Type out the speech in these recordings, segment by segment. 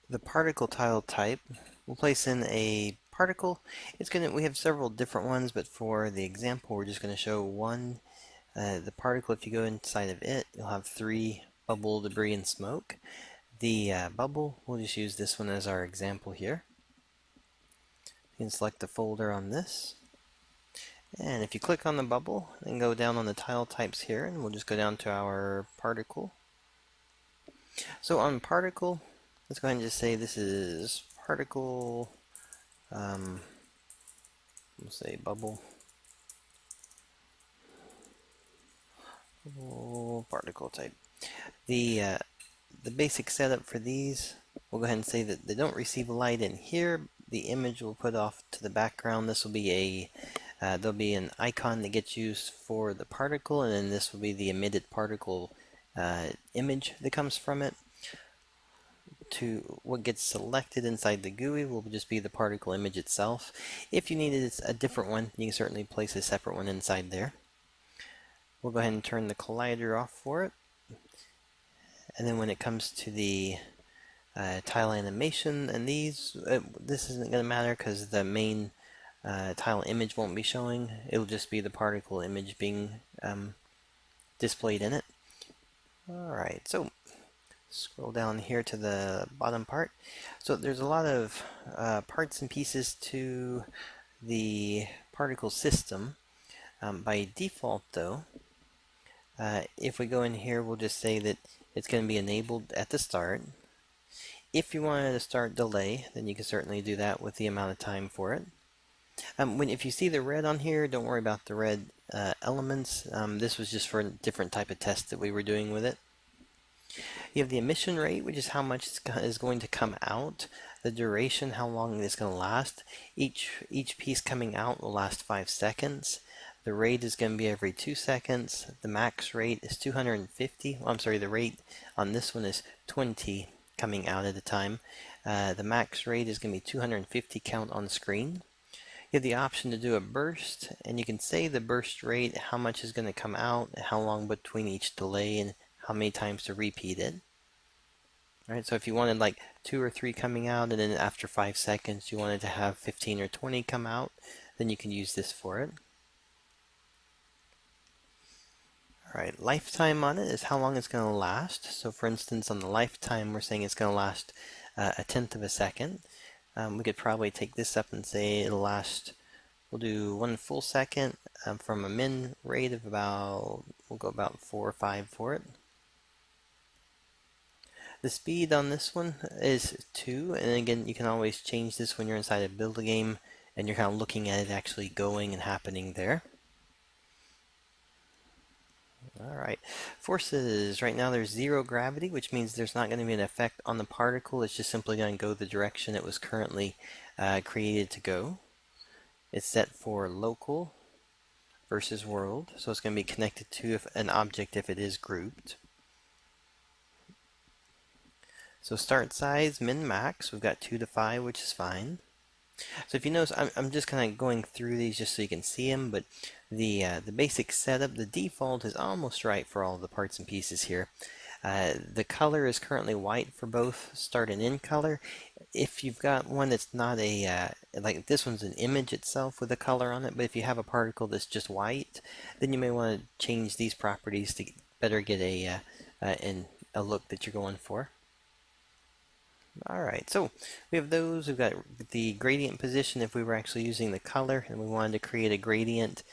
the particle tile type, we'll place in a particle. We have several different ones, but for the example, we're just going to show one. The particle, if you go inside of it, you'll have 3 bubble, debris, and smoke. The bubble, we'll just use this one as our example here. You can select the folder on this. And if you click on the bubble and go down on the tile types here, and we'll just go down to our particle. So on particle, let's go ahead and just say this is particle, we'll say bubble particle type. The basic setup for these, we'll go ahead and say that they don't receive light in here. The image will put off to the background. This will be there'll be an icon that gets used for the particle, and then this will be the emitted particle image that comes from it. To what gets selected inside the GUI will just be the particle image itself. If you needed a different one, you can certainly place a separate one inside there. We'll go ahead and turn the collider off for it. And then when it comes to the tile animation and these, this isn't going to matter because the main tile image won't be showing. It'll just be the particle image being displayed in it. Alright, so scroll down here to the bottom part. So there's a lot of parts and pieces to the particle system. By default though, if we go in here, we'll just say that it's going to be enabled at the start. If you wanted to start delay, then you can certainly do that with the amount of time for it. If you see the red on here, don't worry about the red elements. This was just for a different type of test that we were doing with it. You have the emission rate, which is how much is going to come out. The duration, how long it's going to last. Each piece coming out will last 5 seconds. The rate is going to be every 2 seconds. The max rate is 250. Well, I'm sorry, the rate on this one is 20 coming out at a time. The max rate is going to be 250 count on screen. You have the option to do a burst, and you can say the burst rate, how much is going to come out, how long between each delay, and how many times to repeat it. Alright, so if you wanted like 2 or 3 coming out, and then after 5 seconds you wanted to have 15 or 20 come out, then you can use this for it. Alright, lifetime on it is how long it's going to last. So for instance, on the lifetime, we're saying it's going to last a tenth of a second. We could probably take this up and say it'll last, we'll do 1 full second from a min rate of about, we'll go about 4 or 5 for it. The speed on this one is 2, and again, you can always change this when you're inside a build game and you're kind of looking at it actually going and happening there. Alright, forces, right now there's 0 gravity, which means there's not going to be an effect on the particle. It's just simply going to go the direction it was currently created to go. It's set for local versus world, so it's going to be connected to an object if it is grouped. So start size, min, max, we've got 2 to 5, which is fine. So if you notice, I'm just kind of going through these just so you can see them, but the basic setup, the default is almost right for all the parts and pieces here. The color is currently white for both start and end color. If you've got one that's not a, like this one's an image itself with a color on it, but if you have a particle that's just white, then you may want to change these properties to better get a look that you're going for. Alright, so we have those. We've got the gradient position if we were actually using the color and we wanted to create a gradient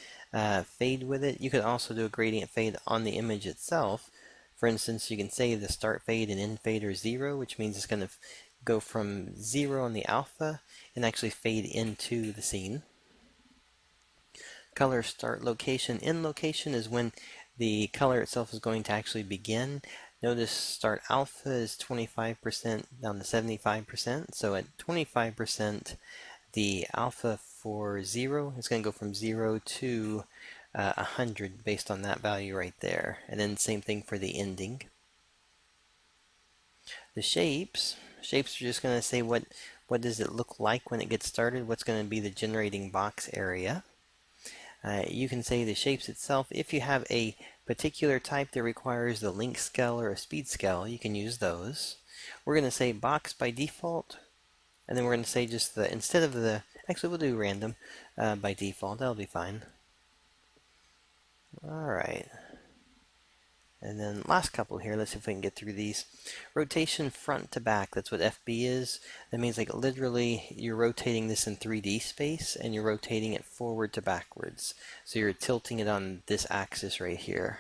fade with it. You could also do a gradient fade on the image itself. For instance, you can say the start fade and end fade are 0, which means it's going to go from 0 on the alpha and actually fade into the scene. Color start location, end location is when the color itself is going to actually begin. Notice start alpha is 25% down to 75%. So at 25%, the alpha for 0 is going to go from 0 to 100 based on that value right there. And then same thing for the ending. The shapes are just going to say what does it look like when it gets started, what's going to be the generating box area. You can say the shapes itself. If you have a particular type that requires the length scale or a speed scale, you can use those. We're going to say box by default, and then we're going to say just the, instead of the, actually we'll do random by default, that'll be fine. Alright. And then last couple here, let's see if we can get through these. Rotation front to back, that's what FB is. That means like literally you're rotating this in 3D space and you're rotating it forward to backwards. So you're tilting it on this axis right here.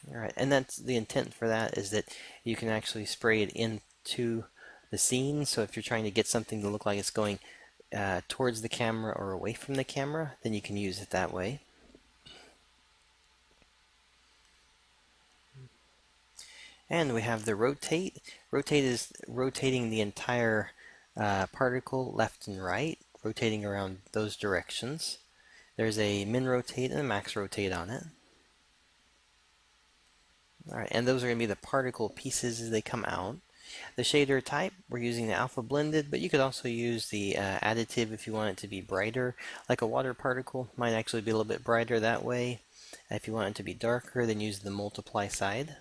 Alright, and that's the intent for that, is that you can actually spray it into the scene. So if you're trying to get something to look like it's going towards the camera or away from the camera, then you can use it that way. And we have the rotate. Rotate is rotating the entire particle left and right, rotating around those directions. There's a min rotate and a max rotate on it. Alright, and those are going to be the particle pieces as they come out. The shader type, we're using the alpha blended, but you could also use the additive if you want it to be brighter. Like a water particle might actually be a little bit brighter that way. If you want it to be darker, then use the multiply side.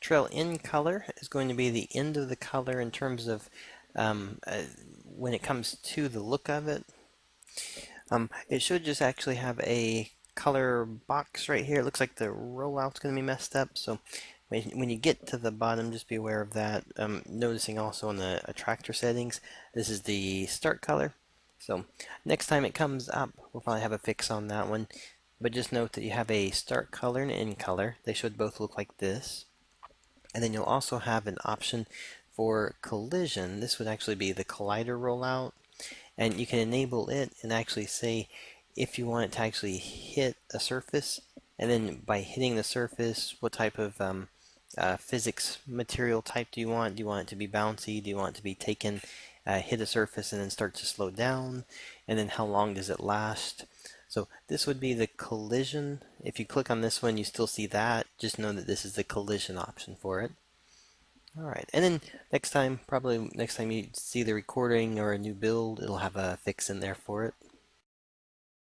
Trail in color is going to be the end of the color in terms of when it comes to the look of it. It should just actually have a color box right here. It looks like the rollout's going to be messed up, so when you get to the bottom, just be aware of that. Noticing also in the attractor settings, this is the start color. So next time it comes up, we'll probably have a fix on that one. But just note that you have a start color and an end color. They should both look like this. And then you'll also have an option for collision. This would actually be the collider rollout. And you can enable it and actually say if you want it to actually hit a surface. And then by hitting the surface, what type of physics material type do you want? Do you want it to be bouncy? Do you want it to be taken, hit a surface and then start to slow down? And then how long does it last? So this would be the collision. If you click on this one, you still see that. Just know that this is the collision option for it. Alright, and then next time, probably next time you see the recording or a new build, it'll have a fix in there for it.